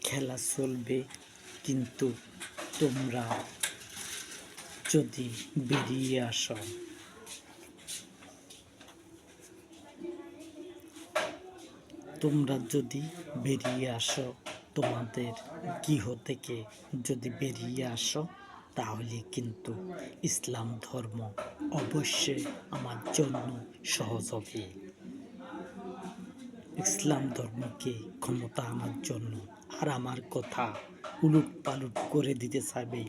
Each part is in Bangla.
খেলা চলবে, কিন্তু তোমরা যদি বেরিয়ে আসো, তোমাদের গৃহ থেকে যদি বেরিয়ে আসো, তাহলে কিন্তু ইসলাম ধর্ম অবশ্যই আমার জন্য সহজ হবে। ইসলাম ধর্মকে ক্ষমতা আনার জন্য আর আমার কথা উলট পালট করে দিতে চাইবে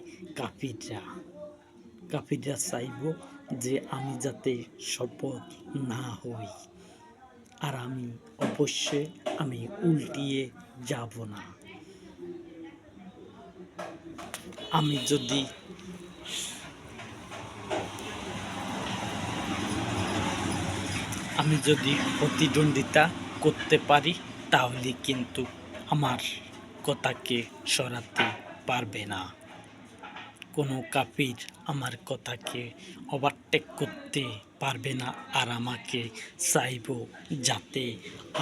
কাফিররা চাইব যে আমি যাতে শপথ না হই, আর আমি অবশ্যই উল্টিয়ে যাব না। আমি যদি প্রতিদ্বন্দ্বিতা করতে পারি, তাহলে কিন্তু আমার কথাকে সরাতে পারবে না। কোনো কাফির আমার কথাকে ওভারটেক করতে পারবে না। আর আমাকে চাইব যাতে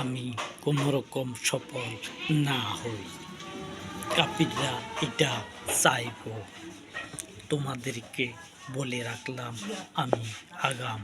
আমি কোনো রকম সফল না হই। কাফিররা এটা চাইব। তোমাদেরকে বলে রাখলাম, আমি আগাম।